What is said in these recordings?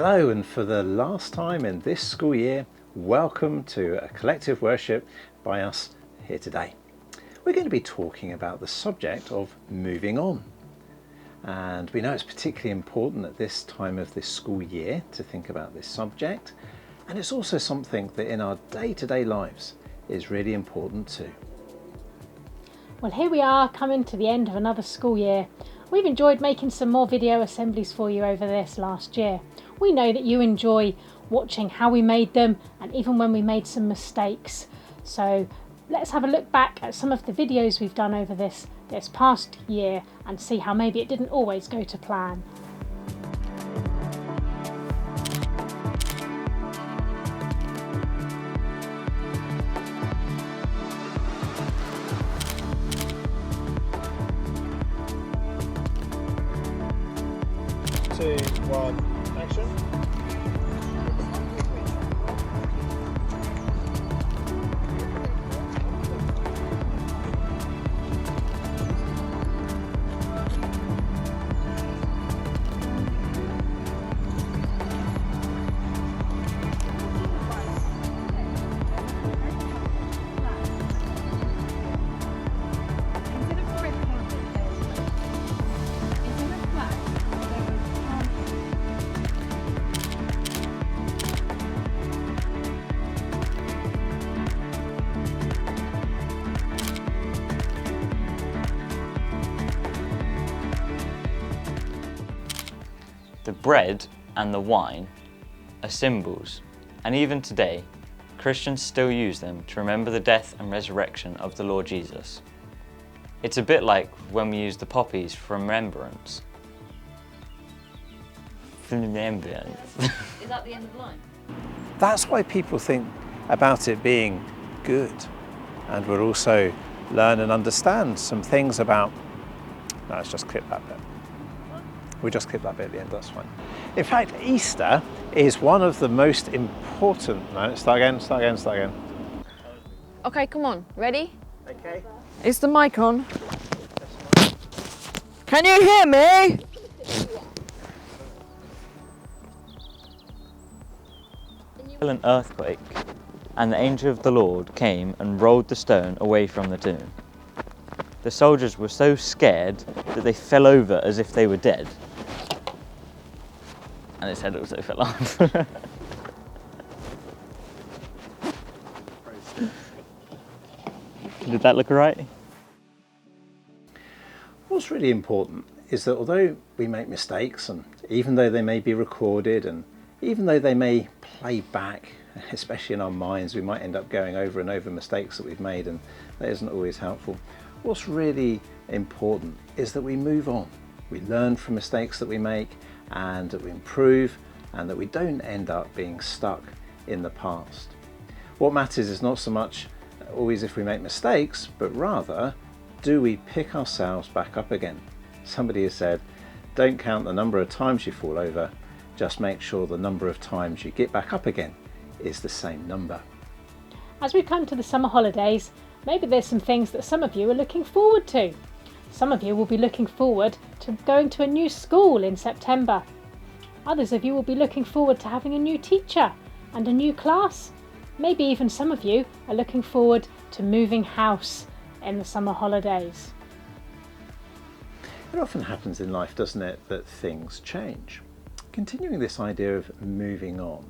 Hello, and for the last time in this school year, welcome to a collective worship by us here today. We're going to be talking about the subject of moving on. And we know it's particularly important at this time of this school year to think about this subject. And it's also something that in our day-to-day lives is really important too. Well, here we are coming to the end of another school year. We've enjoyed making some more video assemblies for you over this last year. We know that you enjoy watching how we made them and even when we made some mistakes. So let's have a look back at some of the videos we've done over this past year and see how maybe it didn't always go to plan. Two, one, action. The bread and the wine are symbols, and even today, Christians still use them to remember the death and resurrection of the Lord Jesus. It's a bit like when we use the poppies for remembrance. Remembrance. Is that the end of the line? That's why people think about it being good. And we'll also learn and understand some things about... No, let's just clip that bit. We'll just clip that bit at the end, that's fine. In fact, Easter is one of the most important... No, start again. Okay, come on. Ready? Okay. Is the mic on? Can you hear me? An earthquake, and the angel of the Lord came and rolled the stone away from the tomb. The soldiers were so scared that they fell over as if they were dead. And his head also fell off. Did that look right? What's really important is that although we make mistakes, and even though they may be recorded, and even though they may play back, especially in our minds, we might end up going over and over mistakes that we've made, and that isn't always helpful. What's really important is that we move on. We learn from mistakes that we make, and that we improve, and that we don't end up being stuck in the past. What matters is not so much always if we make mistakes, but rather, do we pick ourselves back up again? Somebody has said, don't count the number of times you fall over, just make sure the number of times you get back up again is the same number. As we come to the summer holidays, maybe there's some things that some of you are looking forward to. Some of you will be looking forward to going to a new school in September. Others of you will be looking forward to having a new teacher and a new class. Maybe even some of you are looking forward to moving house in the summer holidays. It often happens in life, doesn't it, that things change. Continuing this idea of moving on,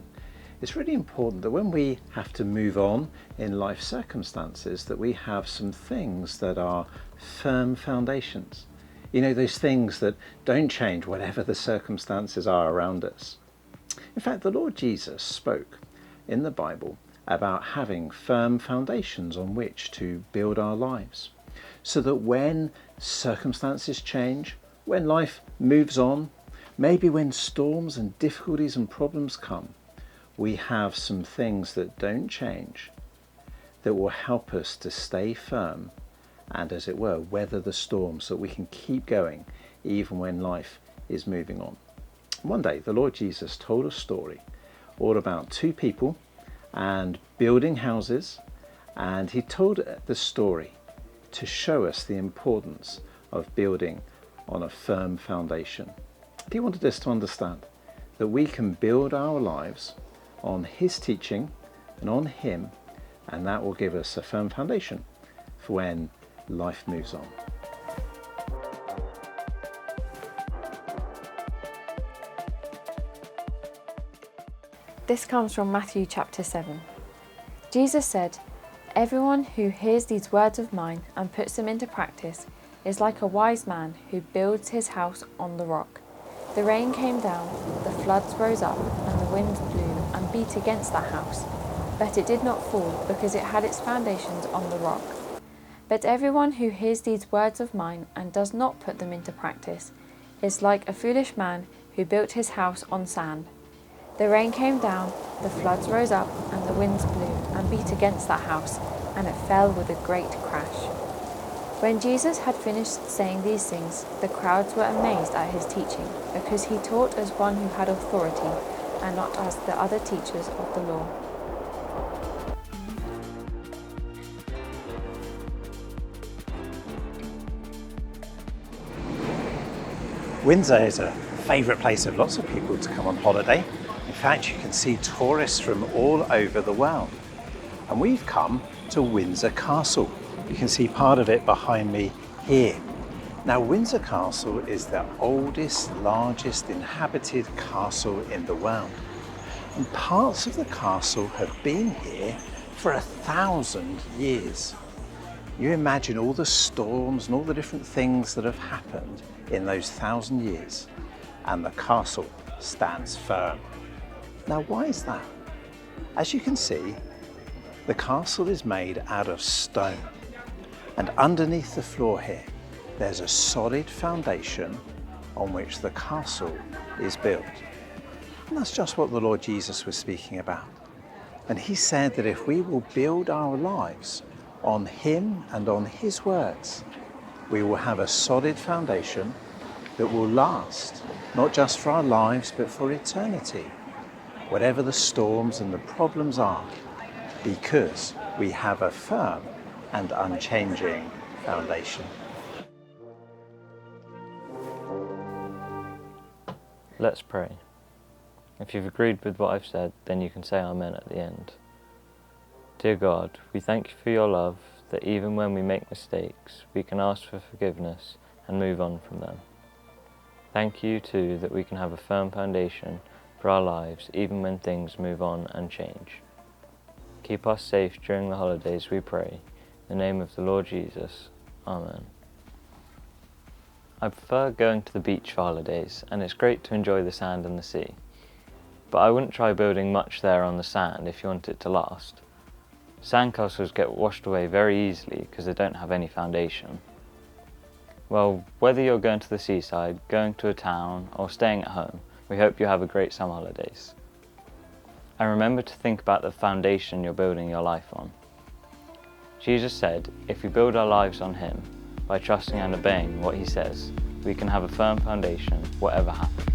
it's really important that when we have to move on in life circumstances, that we have some things that are firm foundations. You know, those things that don't change whatever the circumstances are around us. In fact, the Lord Jesus spoke in the Bible about having firm foundations on which to build our lives, so that when circumstances change, when life moves on, maybe when storms and difficulties and problems come, we have some things that don't change that will help us to stay firm and, as it were, weather the storm so that we can keep going even when life is moving on. One day the Lord Jesus told a story all about two people and building houses, and he told the story to show us the importance of building on a firm foundation. He wanted us to understand that we can build our lives on His teaching and on Him, and that will give us a firm foundation for when life moves on. This comes from Matthew chapter 7. Jesus said, "Everyone who hears these words of mine and puts them into practice is like a wise man who builds his house on the rock. The rain came down, the floods rose up, and the winds blew and beat against that house. But it did not fall because it had its foundations on the rock. But everyone who hears these words of mine and does not put them into practice is like a foolish man who built his house on sand. The rain came down, the floods rose up, and the winds blew and beat against that house, and it fell with a great crash." When Jesus had finished saying these things, the crowds were amazed at his teaching, because he taught as one who had authority, and not as the other teachers of the law. Windsor is a favourite place of lots of people to come on holiday. In fact, you can see tourists from all over the world. And we've come to Windsor Castle. You can see part of it behind me here. Now, Windsor Castle is the oldest, largest inhabited castle in the world. And parts of the castle have been here for 1,000 years. You imagine all the storms and all the different things that have happened in those 1,000 years, and the castle stands firm. Now, why is that? As you can see, the castle is made out of stone, and underneath the floor here, there's a solid foundation on which the castle is built. And that's just what the Lord Jesus was speaking about. And He said that if we will build our lives on Him and on His words, we will have a solid foundation that will last, not just for our lives, but for eternity, whatever the storms and the problems are, because we have a firm and unchanging foundation. Let's pray. If you've agreed with what I've said, then you can say Amen at the end. Dear God, we thank you for your love, that even when we make mistakes, we can ask for forgiveness and move on from them. Thank you too that we can have a firm foundation for our lives even when things move on and change. Keep us safe during the holidays, we pray. In the name of the Lord Jesus. Amen. I prefer going to the beach for holidays, and it's great to enjoy the sand and the sea. But I wouldn't try building much there on the sand if you want it to last. Sandcastles get washed away very easily because they don't have any foundation. Well, whether you're going to the seaside, going to a town, or staying at home, we hope you have a great summer holidays. And remember to think about the foundation you're building your life on. Jesus said, if we build our lives on Him, by trusting and obeying what He says, we can have a firm foundation, whatever happens.